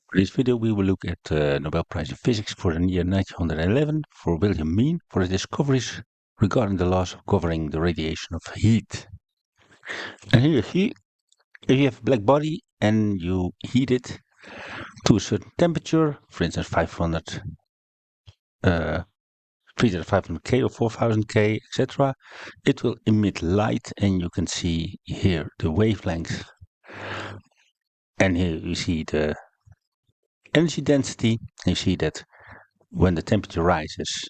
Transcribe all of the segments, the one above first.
For this video, we will look at the Nobel Prize in Physics for the year 1911 for Wilhelm Wien for his discoveries regarding the laws of governing the radiation of heat. And here you see, if you have a black body and you heat it to a certain temperature, for instance 3500K or 4000K, etc., it will emit light, and you can see here the wavelength. And here you see the energy density. You see that when the temperature rises,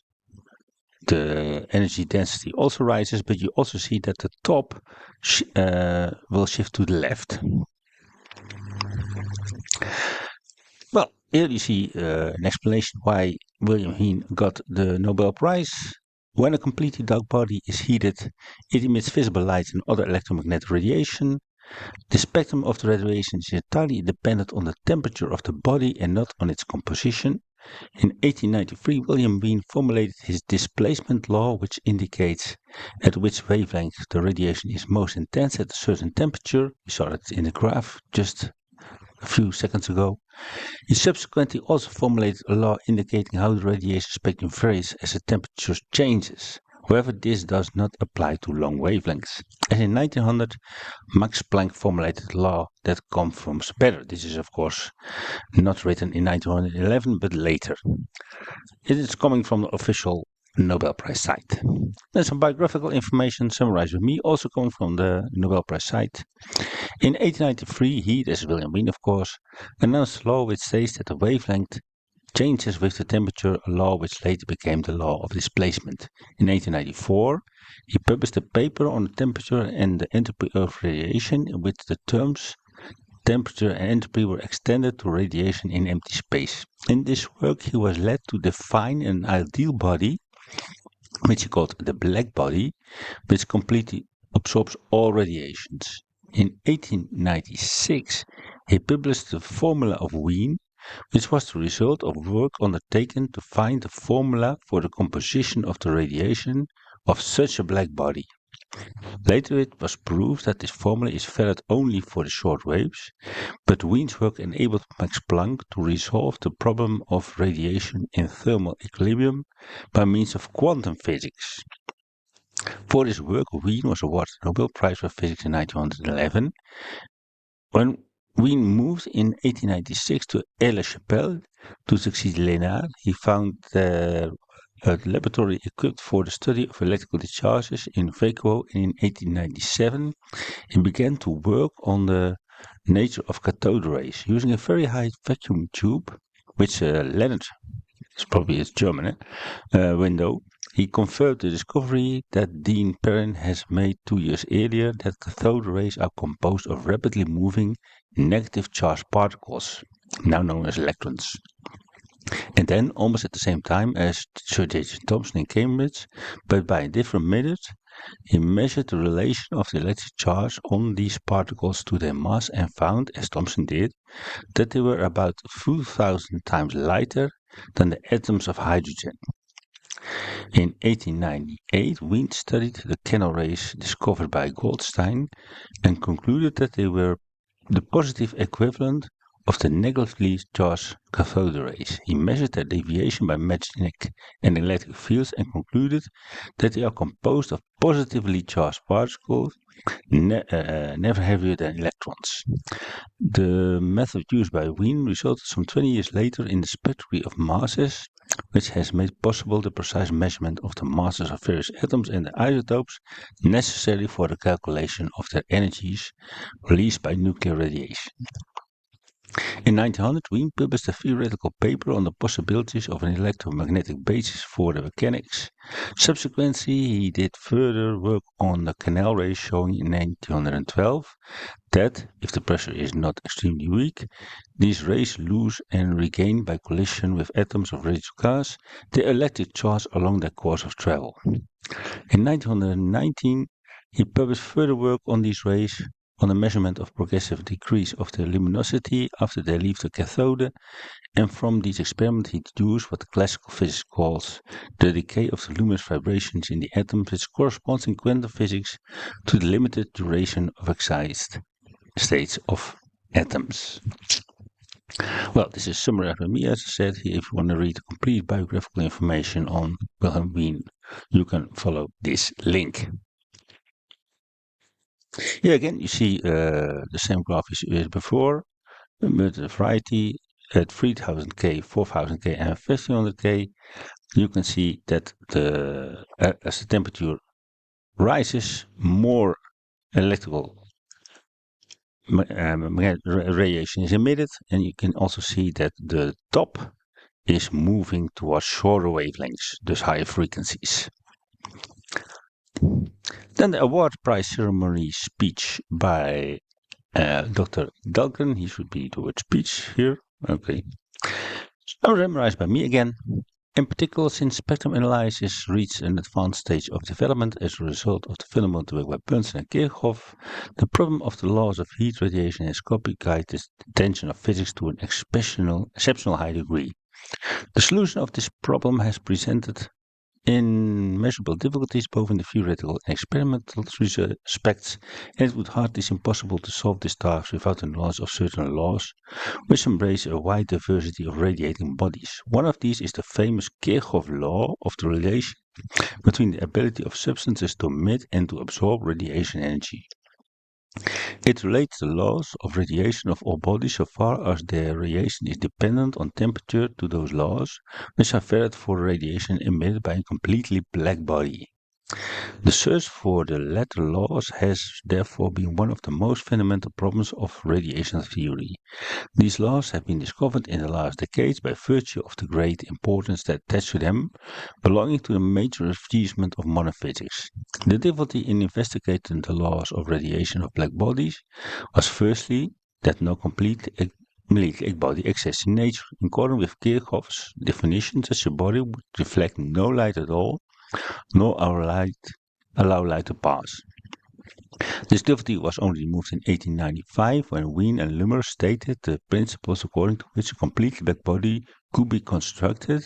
the energy density also rises, but you also see that the top will shift to the left. Well, here you see an explanation why Wilhelm Wien got the Nobel Prize. When a completely dark body is heated, it emits visible light and other electromagnetic radiation. The spectrum of the radiation is entirely dependent on the temperature of the body and not on its composition. In 1893, Wilhelm Wien formulated his displacement law, which indicates at which wavelength the radiation is most intense at a certain temperature. We saw it in the graph just a few seconds ago. He subsequently also formulated a law indicating how the radiation spectrum varies as the temperature changes. However, this does not apply to long wavelengths. As in 1900, Max Planck formulated a law that conforms better. This is, of course, not written in 1911, but later. It is coming from the official Nobel Prize site. There's some biographical information summarized with me, also coming from the Nobel Prize site. In 1893, he, this is Wilhelm Wien, of course, announced a law which states that the wavelength changes with the temperature, a law which later became the law of displacement. In 1894, he published a paper on the temperature and the entropy of radiation, in which the terms temperature and entropy were extended to radiation in empty space. In this work, he was led to define an ideal body, which he called the black body, which completely absorbs all radiations. In 1896, he published the formula of Wien, which was the result of work undertaken to find the formula for the composition of the radiation of such a black body. Later it was proved that this formula is valid only for the short waves, but Wien's work enabled Max Planck to resolve the problem of radiation in thermal equilibrium by means of quantum physics. For this work, Wien was awarded the Nobel Prize for Physics in 1911. When Wien moved in 1896 to Aix-la-Chapelle to succeed Léonard, he found a laboratory equipped for the study of electrical discharges in vacuo. In 1897, he began to work on the nature of cathode rays using a very high vacuum tube, which Leonard, it's probably his German window. He confirmed the discovery that Dean Perrin has made 2 years earlier, that cathode rays are composed of rapidly moving negative charged particles, now known as electrons. And then, almost at the same time as Sir J.J. Thomson in Cambridge, but by a different method, he measured the relation of the electric charge on these particles to their mass and found, as Thomson did, that they were about 2,000 times lighter than the atoms of hydrogen. In 1898, Wien studied the canal rays discovered by Goldstein and concluded that they were the positive equivalent of the negatively charged cathode rays. He measured their deviation by magnetic and electric fields and concluded that they are composed of positively charged particles, never heavier than electrons. The method used by Wien resulted some 20 years later in the spectroscopy of masses, which has made possible the precise measurement of the masses of various atoms and the isotopes necessary for the calculation of their energies released by nuclear radiation. In 1900, Wien published a theoretical paper on the possibilities of an electromagnetic basis for the mechanics. Subsequently, he did further work on the canal rays, showing in 1912 that, if the pressure is not extremely weak, these rays lose and regain by collision with atoms of radial gas the electric charge along their course of travel. In 1919, he published further work on these rays, on the measurement of progressive decrease of their luminosity after they leave the cathode, and from these experiments he deduced what classical physics calls the decay of the luminous vibrations in the atoms, which corresponds in quantum physics to the limited duration of excited states of atoms. Well, this is summary from me, as I said here. If you want to read complete biographical information on Wilhelm Wien, you can follow this link. Here again, you see the same graph as before, but the variety at 3000K, 4000K, and 1500K. You can see that as the temperature rises, more electrical radiation is emitted, and you can also see that the top is moving towards shorter wavelengths, thus higher frequencies. Then the award prize ceremony speech by Dr. Dalton. He should be the word speech here. Okay. Memorized by me again. In particular, since spectrum analysis reached an advanced stage of development as a result of the fundamental work by Bunsen and Kirchhoff, the problem of the laws of heat radiation has guided the attention of physics to an exceptional high degree. The solution of this problem has presented immeasurable difficulties both in the theoretical and experimental respects, and it would hardly seem possible to solve this task without the knowledge of certain laws, which embrace a wide diversity of radiating bodies. One of these is the famous Kirchhoff law of the relation between the ability of substances to emit and to absorb radiation energy. It relates the laws of radiation of all bodies so far as their radiation is dependent on temperature to those laws, which are valid for radiation emitted by a completely black body. The search for the latter laws has therefore been one of the most fundamental problems of radiation theory. These laws have been discovered in the last decades by virtue of the great importance that attached to them, belonging to the major achievement of modern physics. The difficulty in investigating the laws of radiation of black bodies was firstly that no complete body exists in nature. In accordance with Kirchhoff's definition, such a body would reflect no light at all, nor allow light to pass. This difficulty was only removed in 1895 when Wien and Lummer stated the principles according to which a completely black body could be constructed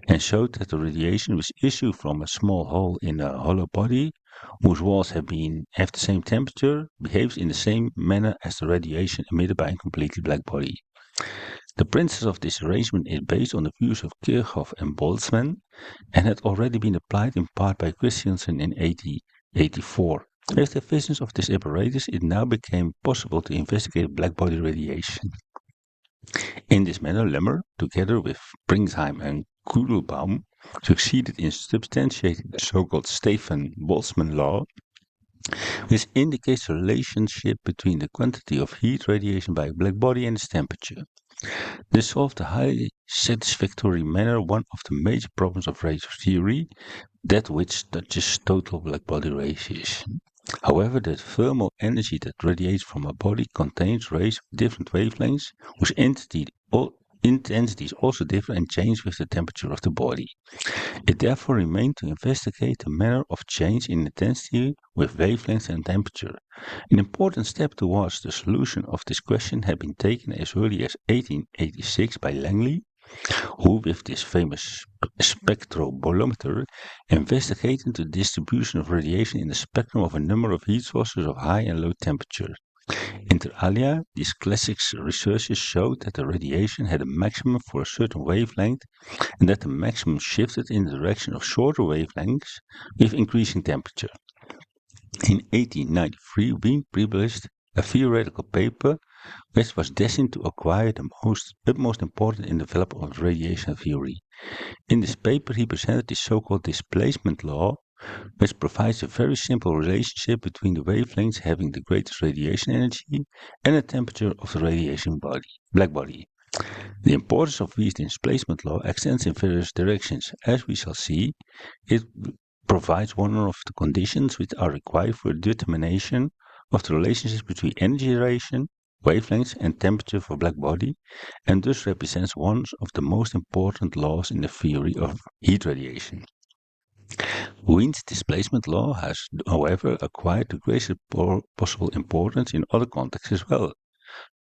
and showed that the radiation which issued from a small hole in a hollow body whose walls have the same temperature behaves in the same manner as the radiation emitted by a completely black body. The principle of this arrangement is based on the views of Kirchhoff and Boltzmann and had already been applied in part by Christiansen in 1884. With the evidence of this apparatus, it now became possible to investigate black body radiation. In this manner, Lemmer, together with Pringsheim and Kugelbaum, succeeded in substantiating the so-called Stefan-Boltzmann law, which indicates the relationship between the quantity of heat radiation by a black body and its temperature. This solved in a highly satisfactory manner one of the major problems of radio theory, that which touches total black body radiation. However, the thermal energy that radiates from a body contains rays of different wavelengths, whose intensities also differ and change with the temperature of the body. It therefore remained to investigate the manner of change in intensity with wavelength and temperature. An important step towards the solution of this question had been taken as early as 1886 by Langley, who with this famous spectrobolometer investigated the distribution of radiation in the spectrum of a number of heat sources of high and low temperature. Inter alia, these classic researches showed that the radiation had a maximum for a certain wavelength and that the maximum shifted in the direction of shorter wavelengths with increasing temperature. In 1893, Wien published a theoretical paper which was destined to acquire the utmost importance in the development of radiation theory. In this paper, he presented the so-called displacement law, which provides a very simple relationship between the wavelengths having the greatest radiation energy and the temperature of the radiation black body. The importance of Wien's displacement law extends in various directions. As we shall see, it provides one of the conditions which are required for the determination of the relationships between energy radiation, wavelengths, and temperature for black body, and thus represents one of the most important laws in the theory of heat radiation. Wien's displacement law has, however, acquired the greatest possible importance in other contexts as well.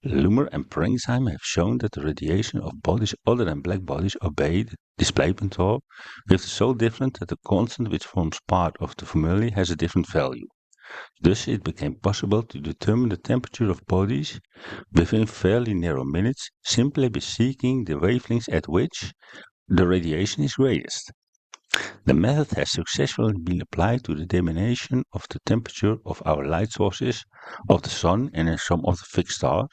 Lummer and Pringsheim have shown that the radiation of bodies other than black bodies obey the displacement law, with the so different that the constant which forms part of the formulae has a different value. Thus, it became possible to determine the temperature of bodies within fairly narrow limits simply by seeking the wavelengths at which the radiation is greatest. The method has successfully been applied to the determination of the temperature of our light sources, of the Sun and in some of the fixed stars,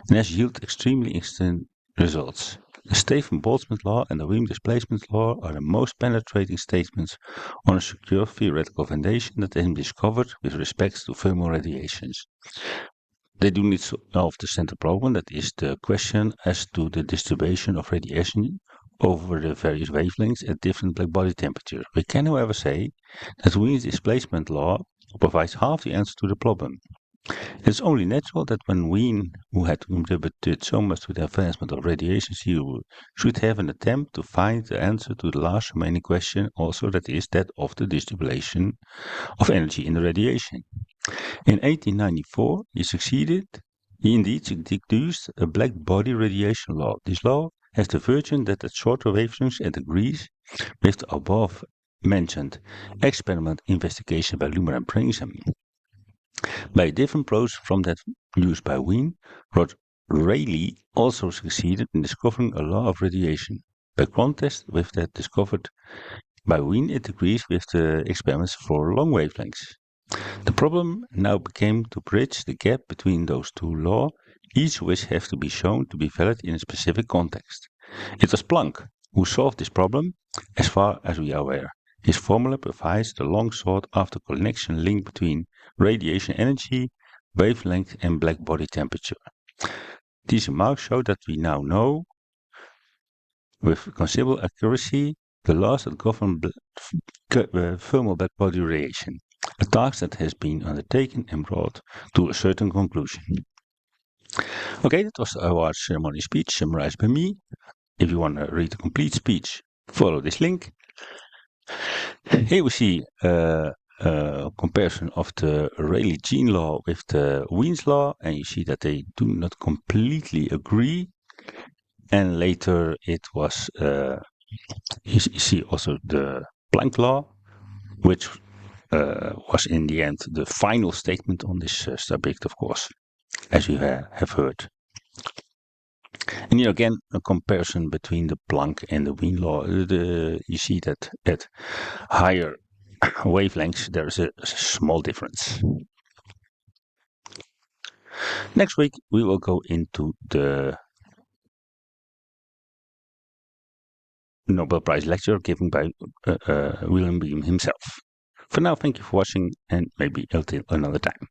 and has yielded extremely interesting results. The Stephen-Boltzmann law and the Wien displacement law are the most penetrating statements on a secure theoretical foundation that has been discovered with respect to thermal radiations. They do not solve the central problem, that is the question as to the distribution of radiation over the various wavelengths at different blackbody temperatures. We can, however, say that Wien's displacement law provides half the answer to the problem. It is only natural that when Wien, who had contributed so much to the advancement of radiation theory, should have an attempt to find the answer to the last remaining question, also that is that of the distribution of energy in the radiation. In 1894, he indeed deduced a black body radiation law. This law has the virtue that at shorter wavelengths it agrees with the above mentioned experimental investigation by Lummer and Brigham. By a different process from that used by Wien, Rod Rayleigh also succeeded in discovering a law of radiation. By contrast with that discovered by Wien, it agrees with the experiments for long wavelengths. The problem now became to bridge the gap between those two laws, each of which have to be shown to be valid in a specific context. It was Planck who solved this problem, as far as we are aware. His formula provides the long sought after connection link between radiation energy, wavelength, and black body temperature. These remarks show that we now know with considerable accuracy the laws that govern thermal black body radiation, a task that has been undertaken and brought to a certain conclusion. Okay, that was our ceremony speech summarized by me. If you want to read the complete speech, follow this link. Here we see a comparison of the Rayleigh-Jean law with the Wien's law, and you see that they do not completely agree. And later it was, you see also the Planck law, which was in the end the final statement on this subject, of course, as you have heard. And here again, a comparison between the Planck and the Wien law. You see that at higher wavelengths there is a small difference. Next week we will go into the Nobel Prize lecture given by Wilhelm Wien himself. For now, thank you for watching and maybe until another time.